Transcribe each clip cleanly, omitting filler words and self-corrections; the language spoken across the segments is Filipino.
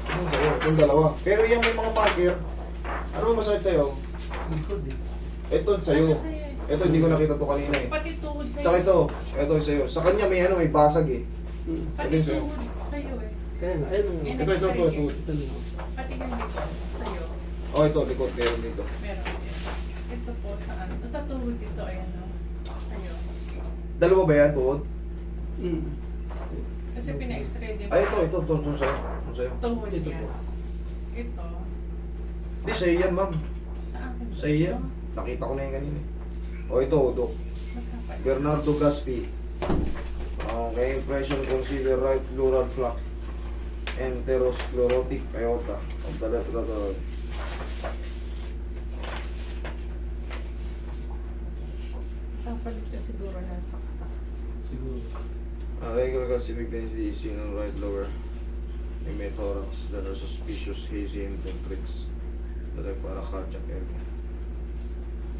Yung sa'yo, yung dalawa. Pero yung may mga marker, ano ba masakit sa'yo? Likod eh. Ito sa'yo. Ano sa'yo eh? Ito, hindi ko nakita to kanina eh. Pati tuhod sa'yo. Tsaka ito yung sa'yo. Sa kanya may ano, may basag eh. Pati ito yung sa'yo. tuhod sa'yo eh. Kaya nga, ayun. Ito. Ito na. Pati yung likod sa'yo. Oh, ito, likod, meron dito. Meron din. Ito po sa ano. Sa tuhod dito, ayan o. Sa'yo. Dalawa ba yan, tuhod? Kasi pina-x-ray din. Ay, ito sa'yo. Ito sa'yo. Tuhod Ito yan. po. Ito. Hindi, sa'yo yan, ma'am. Sa akin. Sa'yo yan. Nakita ko na yan kanina eh. Oh, ito, Dok. Magkapal. Bernardo Gaspi. Okay, impression consider right pleural flac enterosclerotic aorta of the left lateral. Kapalit ka siguro ng saksak. Siguro. Regular calcific density is seen on right lower pneumothorax that are suspicious hazy infiltrates the left paracardiac area.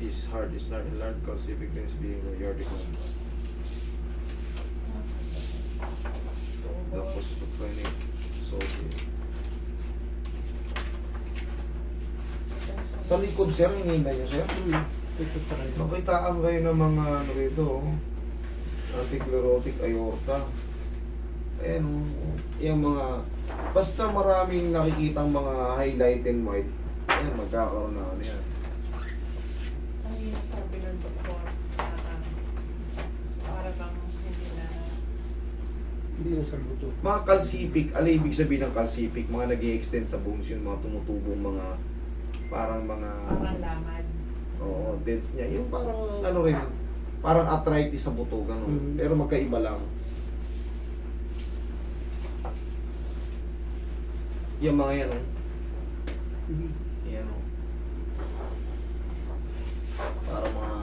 This heart is not enlarged calcific density in the aortic lumbar. The postophrenic soul. Sa likod, sir, hinihintay niyo, sir? Ito pa rin. Nakitaan kayo ng mga ano rito, anticlerotic aorta. Ayan, yung mga, basta maraming nakikitang mga highlight and white, ayan, magkakaroon na ano yan. Ang hirap sabi ng doktor, para bang hindi na... Hindi yung sa buto. Mga calcific, ano ibig sabihin ng calcific? Mga nag extend sa bones yun, mga tumutubong mga, parang mga, Parang laman. oo, dents niya. Yung parang ano rin, parang arthritis sa buto, gano'n. Pero magkaiba lang. Yung mga yan, oh. Yan, oh. Para mga...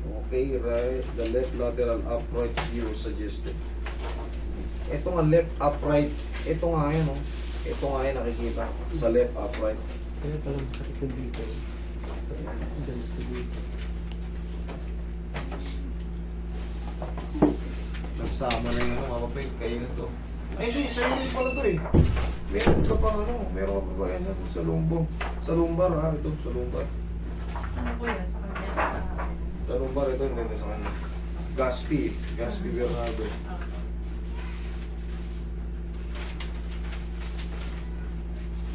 Okay, right. The left lateral upright view suggested. Ito nga, left upright. Ito nga yan, oh. Ito nga yan, nakikita. Sa left upright. Kaya parang sakit na dito. Ganito dito. Nagsama na yung mga papay. Kayo na to. Ay, hindi. Sa'yo hindi pala to eh. Meron ka pa ano. Meron ka pa ba yan sa lumbo. Sa lumbar ha. Ito, sa lumbar. Ano po yan sa kanya? Sa lumbar ito. Hindi sa kanya. Gaspi. Gaspi Bernardo.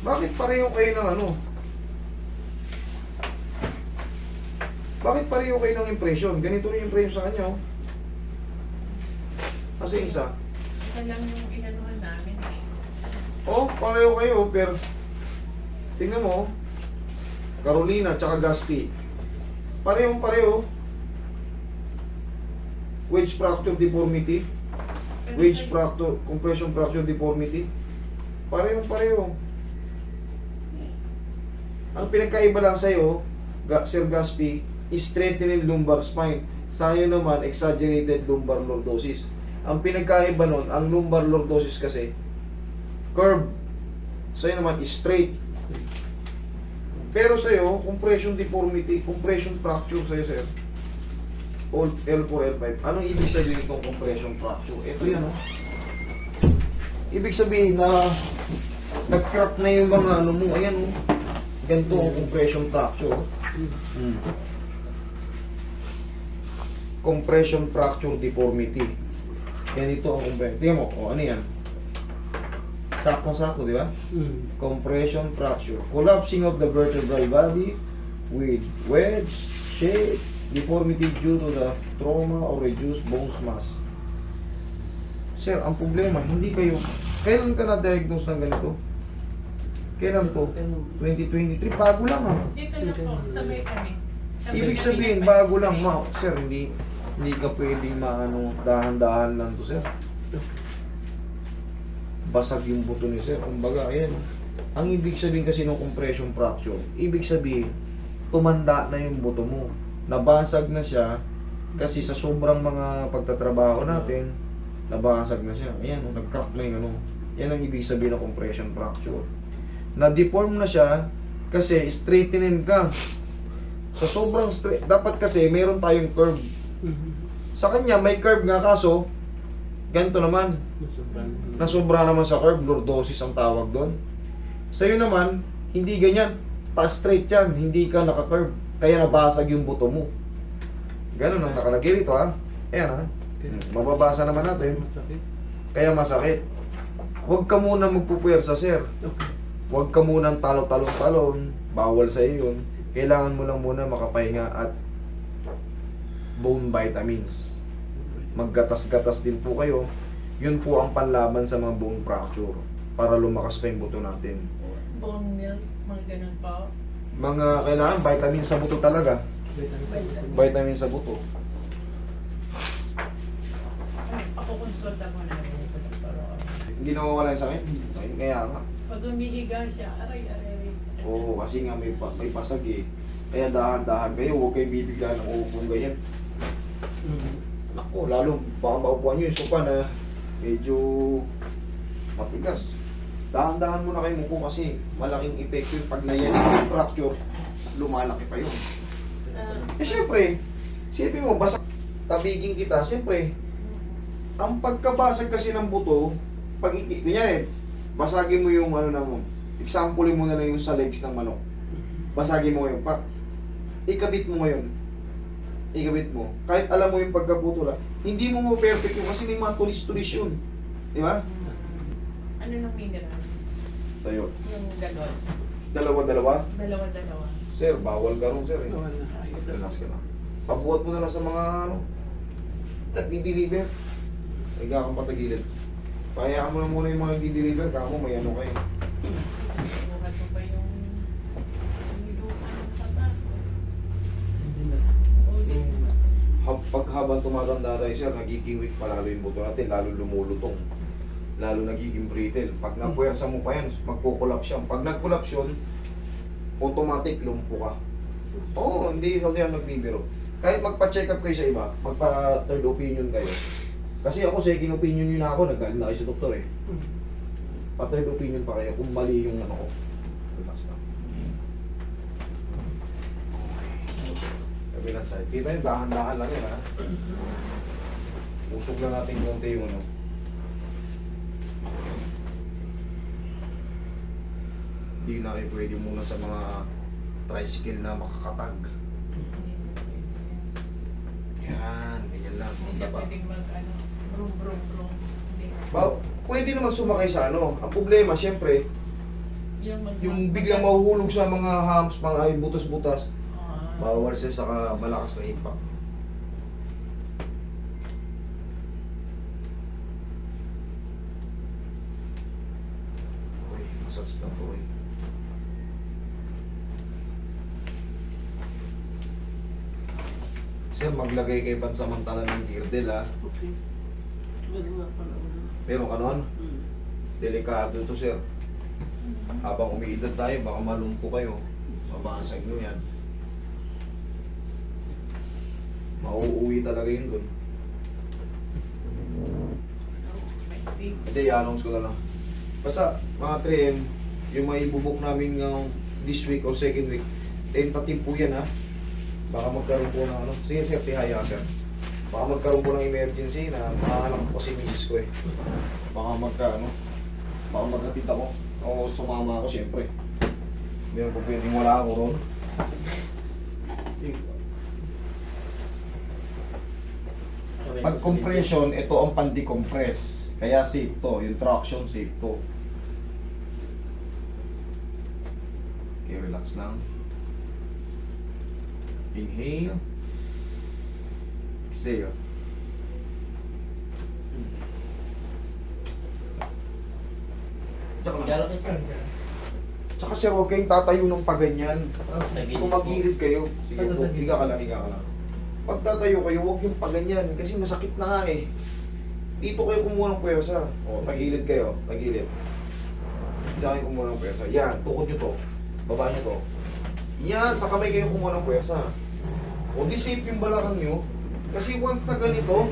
Bakit pareho kayo ng ano? Bakit pareho kayo ng impression? Ganito rin yung impression sa kanya, oh. Kasi isa. Isa lang yung inanuhan namin eh. Oh, pareho kayo, pero tingnan mo, Carolina tsaka Gaspi. Parehong pareho. Wedge fracture deformity, wedge fracture, compression fracture deformity. Parehong pareho. Ang pinagkaiba lang sa'yo, Sir Gaspi, is strengthening lumbar spine. Sa'yo naman, exaggerated lumbar lordosis. Ang pinagkaiba nun, ang lumbar lordosis kasi, curve. Sa'yo naman is straight. Pero sa'yo, compression deformity, compression fracture sa'yo, sir. L4, L5. Anong ibig sabihin itong compression fracture? Ito yan, oh. Ibig sabihin na nag-crack na yung mga ano mo. Ayan, oh. Ganito ang compression fracture. Compression fracture deformity. Ganito ang compression. Tingnan mo, oh, ano yan? Sakto-sakto, di ba? Compression fracture. Collapsing of the vertebral body with wedge shape deformity due to the trauma or reduced bone mass. Sir, ang problema, hindi kayo... Kailan ka na-diagnose ng ganito? Kailan to? 2023. Bago lang, ha? Dito na po, sabay kami. Ibig sabihin, bago lang, sir, hindi ka pwedeng maano, dahan-dahan lang to, sir. Basag yung buto ni sir. Kumbaga, ayan. Ang ibig sabihin kasi ng compression fracture, ibig sabihin, tumanda na yung buto mo. Nabasag na siya kasi sa sobrang mga pagtatrabaho natin, nabasag na siya. Ayan, nag-crack na yung ano. Yan ang ibig sabihin ng compression fracture. Na-deform na siya kasi straightening ka. Sa sobrang straight, dapat kasi meron tayong curve. Sa kanya may curve nga kaso Ganito naman, nasobra naman sa curve, lordosis ang tawag doon. Sa'yo naman, hindi ganyan. Pa-straight yan, hindi ka naka-curve. Kaya nabasag yung buto mo. Ganun ang nakalagay rito ha. Ayan ha. Mababasa naman natin. Masakit. Kaya masakit. Huwag ka muna magpupuwersa, sir. Okay. Huwag ka muna talon-talon-talon. Bawal sa iyo yun. Kailangan mo lang muna makapahinga at bone vitamins. Maggatas-gatas din po kayo. Yun po ang panlaban sa mga bone fracture para lumakas pa yung buto natin. Bone milk, mga ganun pa. Mga kailangan vitamins sa buto talaga. Vitamins sa buto. Ako konsulta mo na rin sa doktor. Hindi nawawala yung sakit. Kaya nga. Pag umihiga siya, aray-aray. sakit. Oo, kasi nga may pasag eh. Kaya dahan-dahan kayo, huwag kayong bibigla ng upong ganyan. Ako, lalo baka maupuan nyo yung sopa na medyo matigas. Dahan-dahan muna kayo mupo kasi malaking epekto yung pag nayanig yung fracture, lumalaki pa yun. Eh syempre, siyempre mo, basta tabigin kita, siyempre, ang pagkabasag kasi ng buto, pag kunyari, basagin mo yung ano na mo, example mo na lang yung sa legs ng manok. Basagin mo ngayon, ikabit mo ngayon. Ikabit mo. Kahit alam mo yung pagkaputula, hindi mo perfect yun kasi may mga tulis-tulis yun. Di ba? Ano nang mineral? Tayo. Yung galon. Dalawa-dalawa. Dalawa-dalawa. Sir, bawal ka rin, sir. Eh. Bawal na. Relax ka lang. Pabuhat mo na lang sa mga ano, nag-deliver. Higa kang patagilid. Pahayaan mo na muna yung mga nag-deliver, kamo may ano kayo. Buhat mo pa yung nilupan ng pasako. Hindi na. Uli. Pag habang tumatanda tayo, sir, nagiging weak pa lalo yung buto natin, lalo lumulutong. Lalo nagiging brittle. Pag napuwersa mo pa yan, magkukulaps yan. Pag nagkulaps yun, automatic lumpo ka. Oo, hindi yan nagbibiro. Kahit magpa-check up kayo sa iba, magpa-third opinion kayo. Kasi ako, second opinion yun ako, nagaling na kayo sa doktor eh. Pa-third opinion pa kayo kung mali yung ano ko. Relax lang. Kabilang side. Kita yung dahan-dahan lang yun ha. Usog lang natin konti yung ano. Hindi na kayo pwede muna sa mga tricycle na makakatag. Yan, ganyan lang. Hindi siya Diba? pwedeng mag ano, brum. Hindi. Pwede naman sumakay sa ano. Ang problema, syempre, yung biglang mahuhulog sa mga humps, mga ay butas-butas, bawal siya sa malakas na impact. Uy, massage lang po eh. Sir, maglagay kayo pansamantala ng girdle ha. Okay. Wala nga pala. Pero kanon, Hmm. delikado to sir. Habang umiidad tayo, baka malumpo kayo. Mabasag nyo yan. Mauuwi talaga yun dun. Hindi, i-announce ko na lang. Basta, mga 3M, yung may bubuk namin ng this week or second week, tentative po yan ha. Baka magkaroon po ng ano. Sige sir, tihaya sir. Baka magkaroon po ng emergency na makahanap ko si misis ko eh. Baka baka magkatid ako. O sumama ako syempre. Hindi na po pwedeng wala ako ron. Pag compression, ito ang pandi-compress. Kaya safe to. Yung traction, safe to. Okay, relax lang. Inhale. Exhale. Tsaka sir, huwag kayong tatayo ng paganyan. Kung magilid kayo, sige po, higa ka lang. Pag tatayo kayo, huwag yung paganyan. Kasi masakit na nga eh. Dito kayo kumuha ng puwersa. O, tagilid kayo. Tagilid. Diyan kayo kumuha ng puwersa. Yan, tukod nyo to. Baba nyo to. Yan, sa kamay kayo kumuha ng puwersa. O, di safe yung balakang nyo. Kasi once na ganito,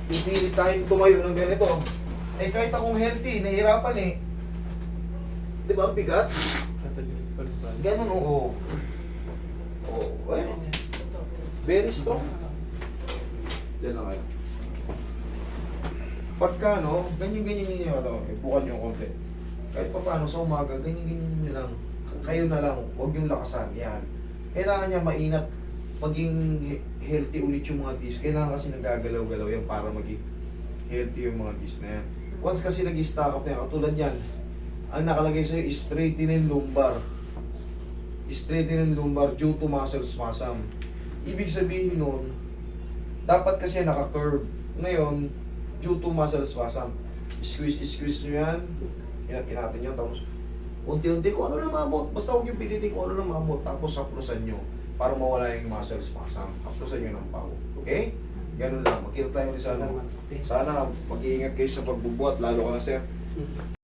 pipilit tayong tumayo ng ganito. Eh, kahit akong healthy, nahihirapan eh. Di ba ang bigat? Tatagilid pa rin ba? Ganun, oo. Oo, well, very strong. Diyan lang kayo. Pagka, no, ganyan-ganyan nyo ito. Bukan nyo konti. Kahit pa paano sa umaga, ganyan-ganyan nyo lang. Kayo na lang, huwag yung lakasan. Yan. Kailangan niya mainat. Maging healthy ulit yung mga disc. Kailangan kasi nagagalaw-galaw yan para maging healthy yung mga disc na yan. Once kasi nag-stack up na yan, katulad yan, ang nakalagay sa'yo is straightening lumbar. Straightening lumbar due to muscle spasm. Ibig sabihin nun, dapat kasi naka-curve. Ngayon, due to muscle spasm. Squeeze nyo yan. Inatin natin yun. Tapos, unti-unti kung ano na maabot. Basta huwag yung pilitin kung ano na maabot. Tapos, haplusan nyo para mawala yung muscle spasm. Haplusan nyo ng pao. Okay? Ganun lang. Makita tayo ulit sa ano. Sana mag-iingat kayo sa pagbubuhat. Lalo ka na, sir.